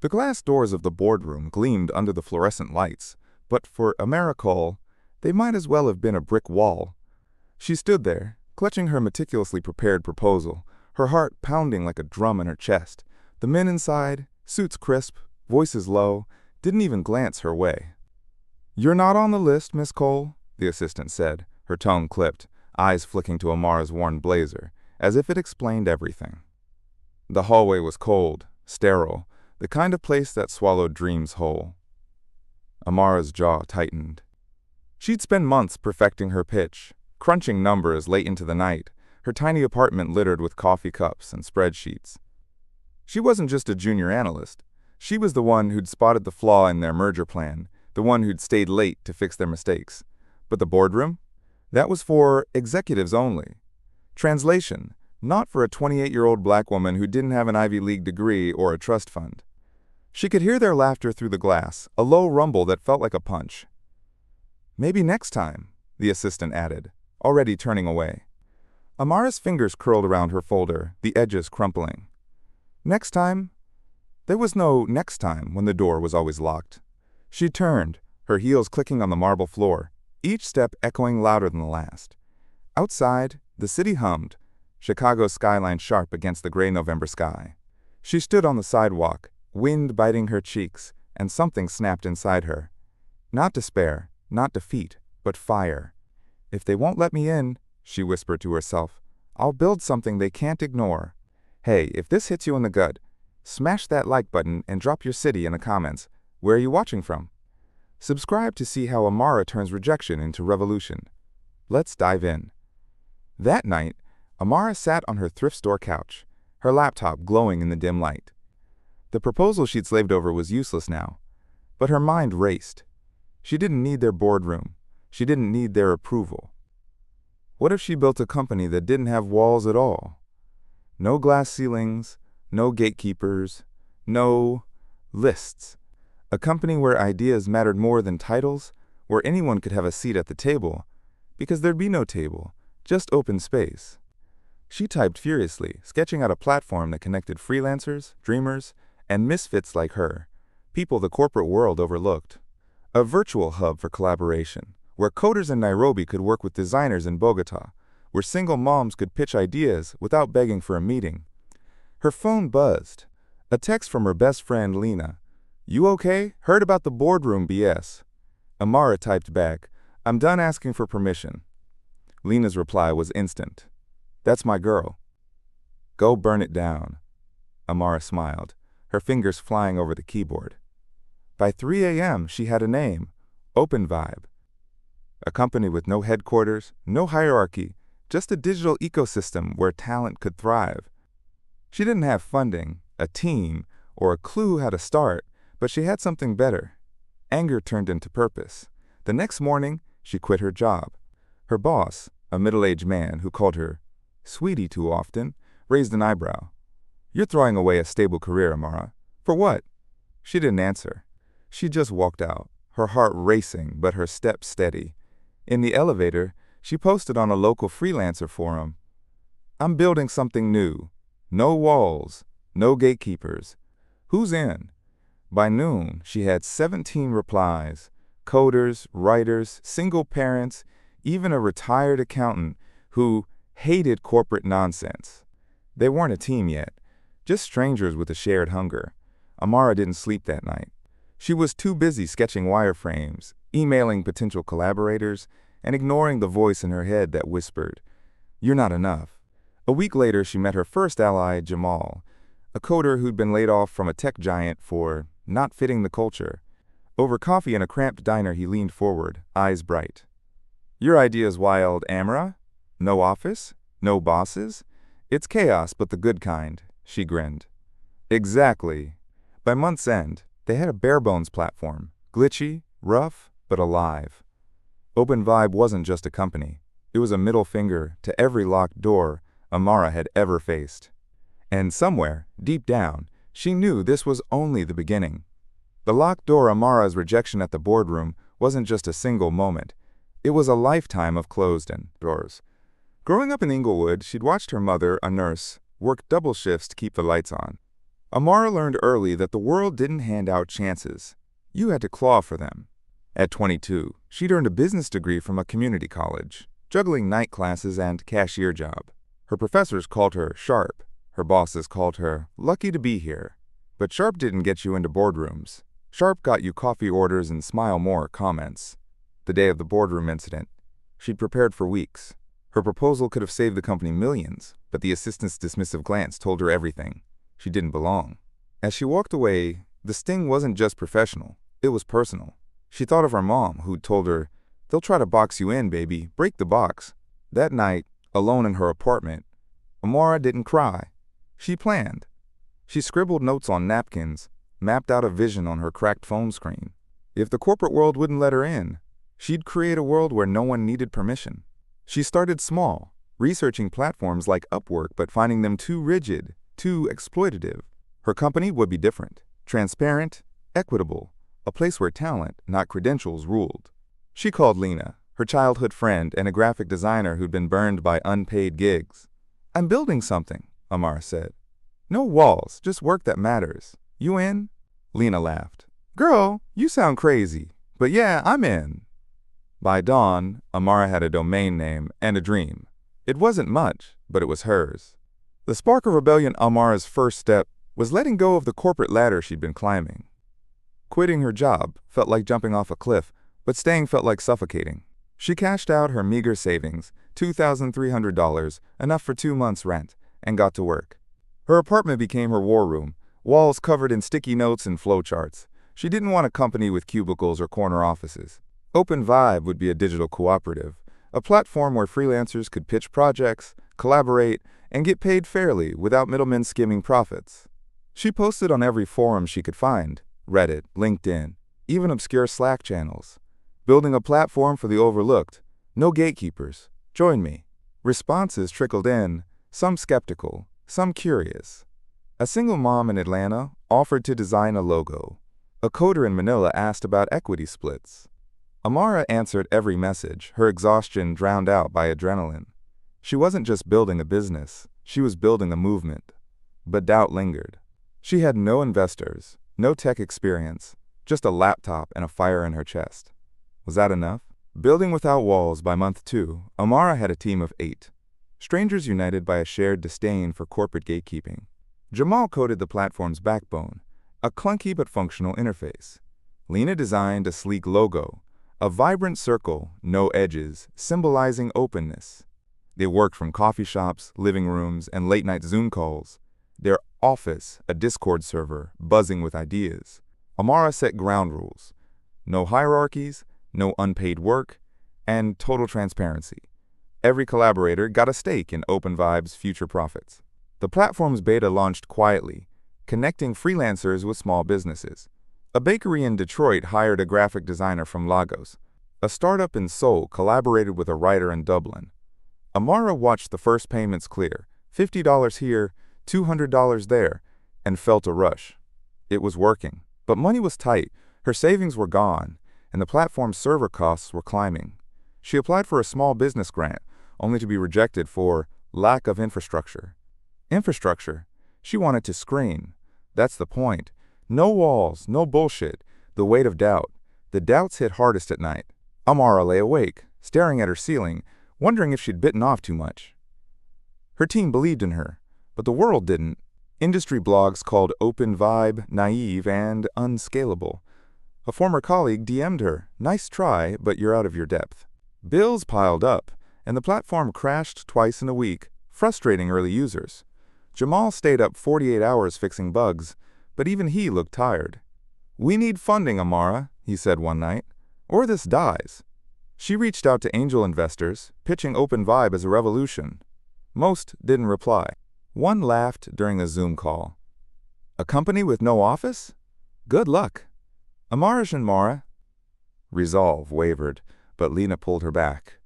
The glass doors of the boardroom gleamed under the fluorescent lights, but for Amara Cole, they might as well have been a brick wall. She stood there, clutching her meticulously prepared proposal, her heart pounding like a drum in her chest. The men inside, suits crisp, voices low, didn't even glance her way. "You're not on the list, Miss Cole," the assistant said, her tone clipped, eyes flicking to Amara's worn blazer, as if it explained everything. The hallway was cold, sterile, the kind of place that swallowed dreams whole. Amara's jaw tightened. She'd spent months perfecting her pitch, crunching numbers late into the night, her tiny apartment littered with coffee cups and spreadsheets. She wasn't just a junior analyst. She was the one who'd spotted the flaw in their merger plan, the one who'd stayed late to fix their mistakes. But the boardroom? That was for executives only. Translation, not for a 28-year-old black woman who didn't have an Ivy League degree or a trust fund. She could hear their laughter through the glass, a low rumble that felt like a punch. "Maybe next time," the assistant added, already turning away. Amara's fingers curled around her folder, the edges crumpling. Next time? There was no next time when the door was always locked. She turned, her heels clicking on the marble floor, each step echoing louder than the last. Outside, the city hummed, Chicago's skyline sharp against the gray November sky. She stood on the sidewalk, wind biting her cheeks, and something snapped inside her. Not despair, not defeat, but fire. "If they won't let me in," she whispered to herself, "I'll build something they can't ignore." Hey, if this hits you in the gut, smash that like button and drop your city in the comments. Where are you watching from? Subscribe to see how Amara turns rejection into revolution. Let's dive in. That night, Amara sat on her thrift store couch, her laptop glowing in the dim light. The proposal she'd slaved over was useless now, but her mind raced. She didn't need their boardroom. She didn't need their approval. What if she built a company that didn't have walls at all? No glass ceilings, no gatekeepers, no lists. A company where ideas mattered more than titles, where anyone could have a seat at the table, because there'd be no table, just open space. She typed furiously, sketching out a platform that connected freelancers, dreamers, and misfits like her, people the corporate world overlooked. A virtual hub for collaboration, where coders in Nairobi could work with designers in Bogota, where single moms could pitch ideas without begging for a meeting. Her phone buzzed. A text from her best friend, Lena. "You okay? Heard about the boardroom BS." Amara typed back, "I'm done asking for permission." Lena's reply was instant. "That's my girl." "Go burn it down." Amara smiled, her fingers flying over the keyboard. By 3 a.m., she had a name, OpenVibe. A company with no headquarters, no hierarchy, just a digital ecosystem where talent could thrive. She didn't have funding, a team, or a clue how to start, but she had something better. Anger turned into purpose. The next morning, she quit her job. Her boss, a middle-aged man who called her sweetie too often, raised an eyebrow. "You're throwing away a stable career, Amara. For what?" She didn't answer. She just walked out, her heart racing but her steps steady. In the elevator, she posted on a local freelancer forum, "I'm building something new. No walls, no gatekeepers. Who's in?" By noon, she had 17 replies. Coders, writers, single parents, even a retired accountant who hated corporate nonsense. They weren't a team yet, just strangers with a shared hunger. Amara didn't sleep that night. She was too busy sketching wireframes, emailing potential collaborators, and ignoring the voice in her head that whispered, "You're not enough." A week later, she met her first ally, Jamal, a coder who'd been laid off from a tech giant for not fitting the culture. Over coffee in a cramped diner, he leaned forward, eyes bright. "Your idea's wild, Amara? No office? No bosses? It's chaos, but the good kind," she grinned. "Exactly." By month's end, they had a bare-bones platform, glitchy, rough, but alive. OpenVibe wasn't just a company. It was a middle finger to every locked door Amara had ever faced. And somewhere, deep down, she knew this was only the beginning. The locked door Amara's rejection at the boardroom wasn't just a single moment. It was a lifetime of closed-in doors. Growing up in Englewood, she'd watched her mother, a nurse, work double shifts to keep the lights on. Amara learned early that the world didn't hand out chances. You had to claw for them. At 22, she'd earned a business degree from a community college, juggling night classes and cashier job. Her professors called her sharp. Her bosses called her lucky to be here. But sharp didn't get you into boardrooms. Sharp got you coffee orders and smile more comments. The day of the boardroom incident, she'd prepared for weeks. Her proposal could have saved the company millions, but the assistant's dismissive glance told her everything. She didn't belong. As she walked away, the sting wasn't just professional, it was personal. She thought of her mom, who'd told her, "They'll try to box you in, baby, break the box." That night, alone in her apartment, Amara didn't cry. She planned. She scribbled notes on napkins, mapped out a vision on her cracked phone screen. If the corporate world wouldn't let her in, she'd create a world where no one needed permission. She started small, researching platforms like Upwork but finding them too rigid, too exploitative. Her company would be different, transparent, equitable, a place where talent, not credentials, ruled. She called Lena, her childhood friend and a graphic designer who'd been burned by unpaid gigs. "I'm building something," Amara said. "No walls, just work that matters. You in?" Lena laughed. "Girl, you sound crazy, but yeah, I'm in." By dawn, Amara had a domain name and a dream. It wasn't much, but it was hers. The spark of rebellion Amara's first step was letting go of the corporate ladder she'd been climbing. Quitting her job felt like jumping off a cliff, but staying felt like suffocating. She cashed out her meager savings, $2,300, enough for 2 months' rent, and got to work. Her apartment became her war room, walls covered in sticky notes and flowcharts. She didn't want a company with cubicles or corner offices. OpenVibe would be a digital cooperative, a platform where freelancers could pitch projects, collaborate, and get paid fairly without middlemen skimming profits. She posted on every forum she could find, Reddit, LinkedIn, even obscure Slack channels. Building a platform for the overlooked. No gatekeepers. Join me. Responses trickled in, some skeptical, some curious. A single mom in Atlanta offered to design a logo. A coder in Manila asked about equity splits. Amara answered every message, her exhaustion drowned out by adrenaline. She wasn't just building a business, she was building a movement. But doubt lingered. She had no investors, no tech experience, just a laptop and a fire in her chest. Was that enough? Building without walls by month 2, Amara had a team of 8. Strangers united by a shared disdain for corporate gatekeeping. Jamal coded the platform's backbone, a clunky but functional interface. Lena designed a sleek logo, a vibrant circle, no edges, symbolizing openness. They worked from coffee shops, living rooms, and late-night Zoom calls. Their office, a Discord server, buzzing with ideas. Amara set ground rules. No hierarchies, no unpaid work, and total transparency. Every collaborator got a stake in OpenVibe's future profits. The platform's beta launched quietly, connecting freelancers with small businesses. A bakery in Detroit hired a graphic designer from Lagos. A startup in Seoul collaborated with a writer in Dublin. Amara watched the first payments clear, $50 here, $200 there, and felt a rush. It was working, but money was tight, her savings were gone, and the platform's server costs were climbing. She applied for a small business grant, only to be rejected for lack of infrastructure. Infrastructure? She wanted to scream. That's the point. No walls, no bullshit, the weight of doubt. The doubts hit hardest at night. Amara lay awake, staring at her ceiling, wondering if she'd bitten off too much. Her team believed in her, but the world didn't. Industry blogs called OpenVibe naive and unscalable. A former colleague DM'd her, "Nice try, but you're out of your depth." Bills piled up, and the platform crashed twice in a week, frustrating early users. Jamal stayed up 48 hours fixing bugs, but even he looked tired. "We need funding, Amara," he said one night, "or this dies." She reached out to angel investors, pitching OpenVibe as a revolution. Most didn't reply. One laughed during a Zoom call. "A company with no office? Good luck." Amara. Resolve wavered, but Lena pulled her back.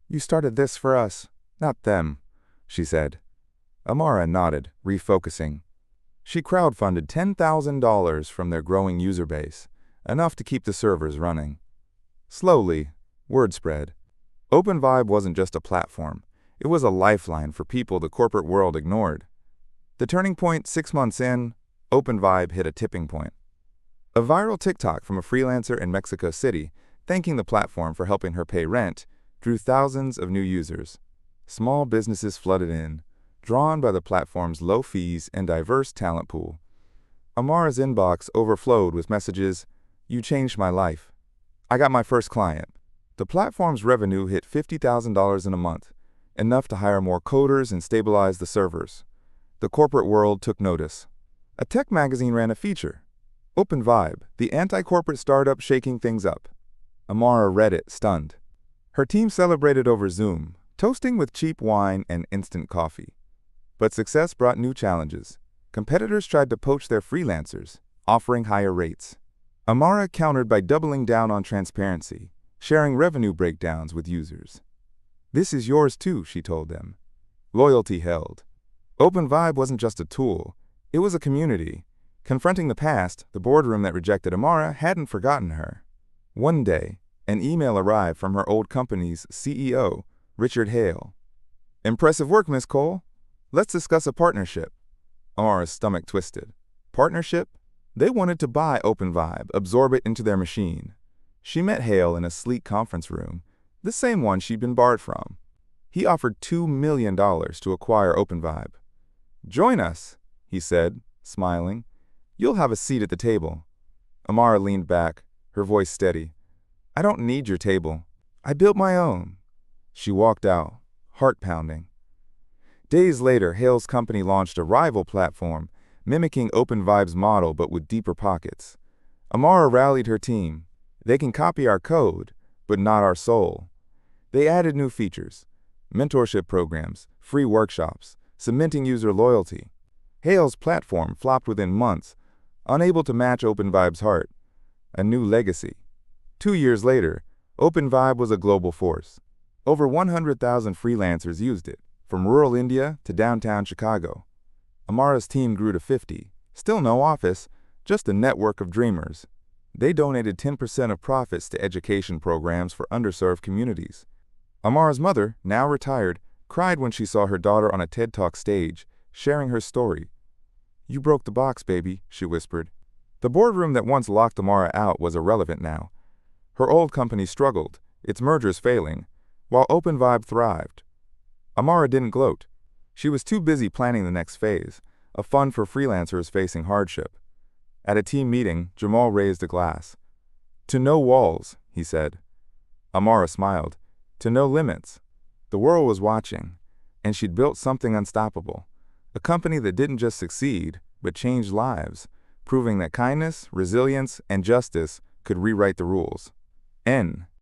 "You started this for us, not them," she said. Amara nodded, refocusing. She crowdfunded $10,000 from their growing user base, enough to keep the servers running. Slowly, word spread. OpenVibe wasn't just a platform. It was a lifeline for people the corporate world ignored. The turning point 6 months in, OpenVibe hit a tipping point. A viral TikTok from a freelancer in Mexico City, thanking the platform for helping her pay rent, drew thousands of new users. Small businesses flooded in, drawn by the platform's low fees and diverse talent pool. Amara's inbox overflowed with messages, "You changed my life. I got my first client." The platform's revenue hit $50,000 in a month, enough to hire more coders and stabilize the servers. The corporate world took notice. A tech magazine ran a feature. OpenVibe, the anti-corporate startup shaking things up. Amara read it, stunned. Her team celebrated over Zoom, toasting with cheap wine and instant coffee. But success brought new challenges. Competitors tried to poach their freelancers, offering higher rates. Amara countered by doubling down on transparency, sharing revenue breakdowns with users. "This is yours too," she told them. Loyalty held. OpenVibe wasn't just a tool, it was a community. Confronting the past, the boardroom that rejected Amara hadn't forgotten her. One day, an email arrived from her old company's CEO, Richard Hale. "Impressive work, Miss Cole. Let's discuss a partnership." Amara's stomach twisted. Partnership? They wanted to buy OpenVibe, absorb it into their machine. She met Hale in a sleek conference room, the same one she'd been barred from. He offered $2 million to acquire OpenVibe. "Join us," he said, smiling. "You'll have a seat at the table." Amara leaned back, her voice steady. "I don't need your table. I built my own." She walked out, heart pounding. Days later, Hale's company launched a rival platform, mimicking OpenVibe's model but with deeper pockets. Amara rallied her team. "They can copy our code, but not our soul." They added new features, mentorship programs, free workshops, cementing user loyalty. Hale's platform flopped within months, unable to match OpenVibe's heart. A new legacy. 2 years later, OpenVibe was a global force. Over 100,000 freelancers used it, from rural India to downtown Chicago. Amara's team grew to 50. Still no office, just a network of dreamers. They donated 10% of profits to education programs for underserved communities. Amara's mother, now retired, cried when she saw her daughter on a TED Talk stage, sharing her story. "You broke the box, baby," she whispered. The boardroom that once locked Amara out was irrelevant now. Her old company struggled, its mergers failing, while OpenVibe thrived. Amara didn't gloat. She was too busy planning the next phase, a fund for freelancers facing hardship. At a team meeting, Jamal raised a glass. "To no walls," he said. Amara smiled. "To no limits." The world was watching, and she'd built something unstoppable. A company that didn't just succeed, but changed lives, proving that kindness, resilience, and justice could rewrite the rules. N.